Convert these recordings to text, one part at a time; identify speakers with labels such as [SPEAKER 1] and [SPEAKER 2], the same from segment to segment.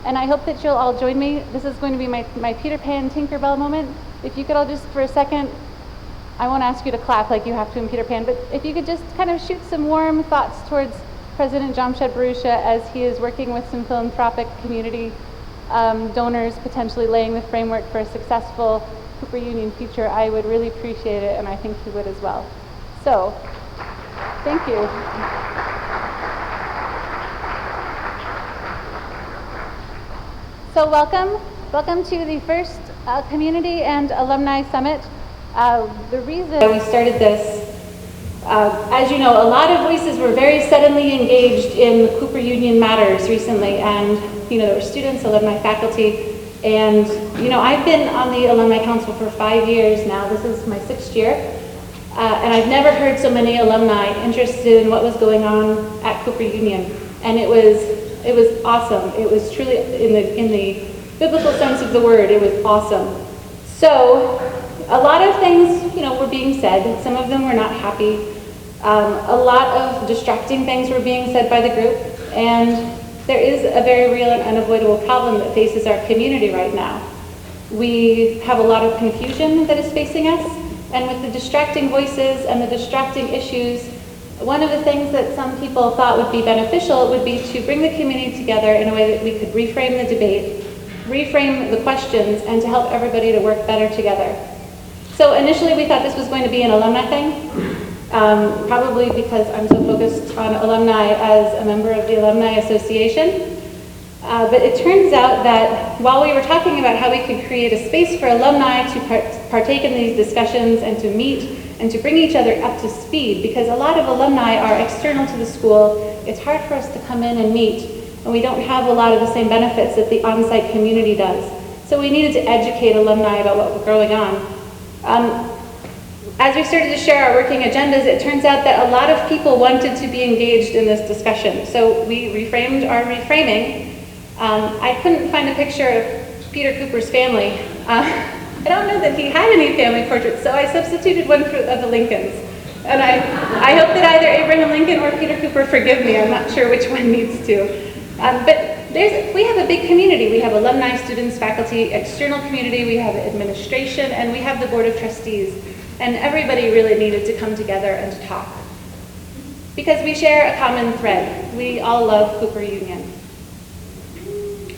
[SPEAKER 1] And I hope that you'll all join me. This is going to be my Peter Pan Tinkerbell moment. If you could all just for a second, I won't ask you to clap like you have to in Peter Pan, but if you could just kind of shoot some warm thoughts towards President Jamshed Barusha as he is working with some philanthropic community donors, potentially laying the framework for a successful Cooper Union future, I would really appreciate it, and I think he would as well. So, thank you. So welcome to the first Community and Alumni Summit. The reason we started this, as you know, a lot of voices were very suddenly engaged in the Cooper Union matters recently, and there were students, alumni, faculty, and I've been on the Alumni Council for 5 years now. This is my 6th year, and I've never heard so many alumni interested in what was going on at Cooper Union, and it was awesome. It was truly, in the biblical sense of the word, it was awesome. So, a lot of things, were being said. Some of them were not happy. A lot of distracting things were being said by the group, and there is a very real and unavoidable problem that faces our community right now. We have a lot of confusion that is facing us, and with the distracting voices and the distracting issues, one of the things that some people thought would be beneficial would be to bring the community together in a way that we could reframe the debate, reframe the questions, and to help everybody to work better together. So initially we thought this was going to be an alumni thing, probably because I'm so focused on alumni as a member of the Alumni Association. But it turns out that while we were talking about how we could create a space for alumni to partake in these discussions and to meet and to bring each other up to speed, because a lot of alumni are external to the school, it's hard for us to come in and meet, and we don't have a lot of the same benefits that the on-site community does. So we needed to educate alumni about what was going on. As we started to share our working agendas, it turns out that a lot of people wanted to be engaged in this discussion. So we reframed our reframing. I couldn't find a picture of Peter Cooper's family. I don't know that he had any family portraits, so I substituted one of the Lincolns. And I hope that either Abraham Lincoln or Peter Cooper forgive me. I'm not sure which one needs to. But we have a big community. We have alumni, students, faculty, external community, we have administration, and we have the Board of Trustees. And everybody really needed to come together and to talk. Because we share a common thread. We all love Cooper Union.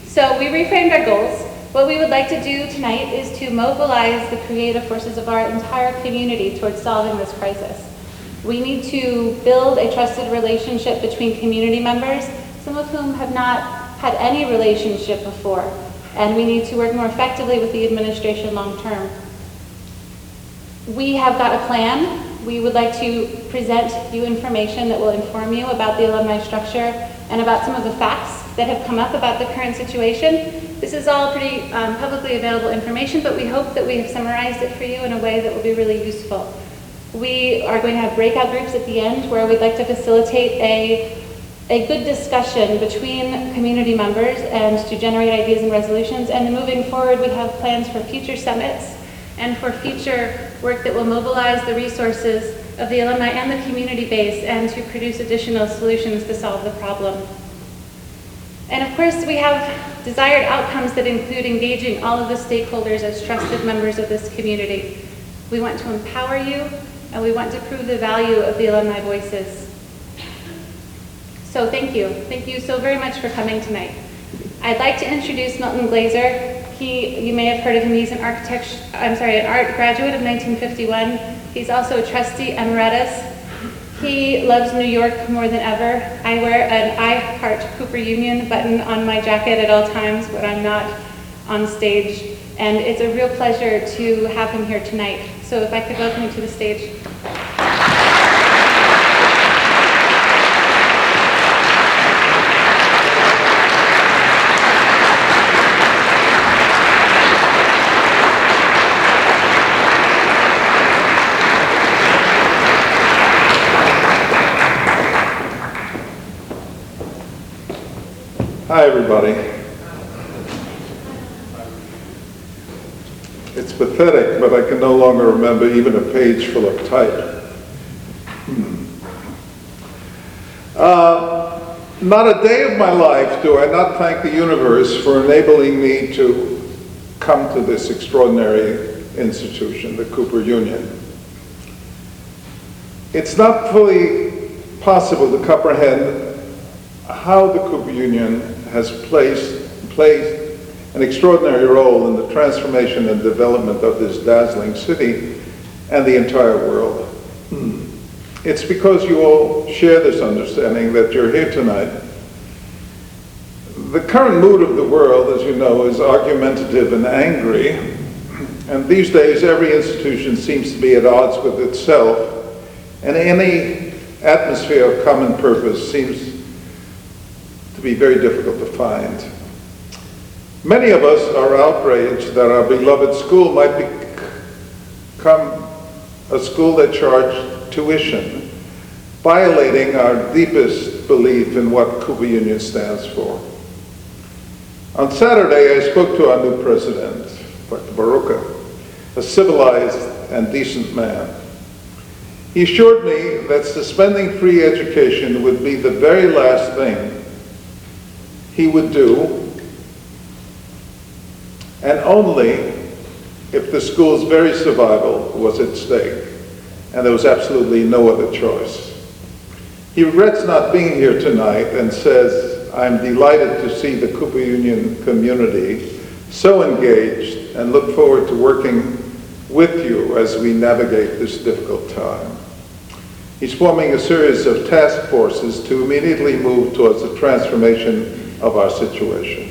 [SPEAKER 1] So we reframed our goals. What we would like to do tonight is to mobilize the creative forces of our entire community towards solving this crisis. We need to build a trusted relationship between community members, some of whom have not had any relationship before, and we need to work more effectively with the administration long term. We have got a plan. We would like to present you information that will inform you about the alumni structure and about some of the facts that have come up about the current situation. This is all pretty publicly available information, but we hope that we have summarized it for you in a way that will be really useful. We are going to have breakout groups at the end where we'd like to facilitate a good discussion between community members and to generate ideas and resolutions. And then moving forward, we have plans for future summits and for future work that will mobilize the resources of the alumni and the community base and to produce additional solutions to solve the problem. And of course, we have desired outcomes that include engaging all of the stakeholders as trusted members of this community. We want to empower you, and we want to prove the value of the alumni voices. So thank you. Thank you so very much for coming tonight. I'd like to introduce Milton Glaser. You may have heard of him. He's an art graduate of 1951. He's also a trustee emeritus. He loves New York more than ever. I wear an I Heart Cooper Union button on my jacket at all times when I'm not on stage. And it's a real pleasure to have him here tonight. So if I could welcome you to the stage.
[SPEAKER 2] Hi, everybody. It's pathetic, but I can no longer remember even a page full of type. Not a day of my life do I not thank the universe for enabling me to come to this extraordinary institution, the Cooper Union. It's not fully possible to comprehend how the Cooper Union has played an extraordinary role in the transformation and development of this dazzling city and the entire world. It's because you all share this understanding that you're here tonight. The current mood of the world, as you know, is argumentative and angry, and these days every institution seems to be at odds with itself, and any atmosphere of common purpose seems to be very difficult to find. Many of us are outraged that our beloved school might become a school that charged tuition, violating our deepest belief in what Cooper Union stands for. On Saturday, I spoke to our new president, Dr. Baroka, a civilized and decent man. He assured me that suspending free education would be the very last thing he would do, and only if the school's very survival was at stake, and there was absolutely no other choice. He regrets not being here tonight and says, "I'm delighted to see the Cooper Union community so engaged and look forward to working with you as we navigate this difficult time." He's forming a series of task forces to immediately move towards the transformation of our situation.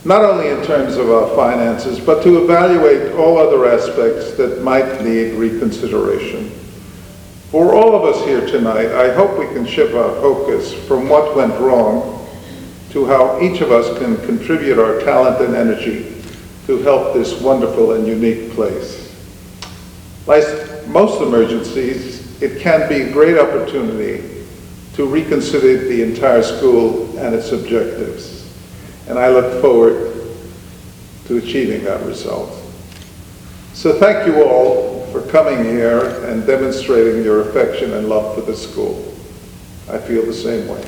[SPEAKER 2] Not only in terms of our finances, but to evaluate all other aspects that might need reconsideration. For all of us here tonight, I hope we can shift our focus from what went wrong to how each of us can contribute our talent and energy to help this wonderful and unique place. Like most emergencies, it can be a great opportunity to reconsider the entire school and its objectives. And I look forward to achieving that result. So thank you all for coming here and demonstrating your affection and love for the school. I feel the same way.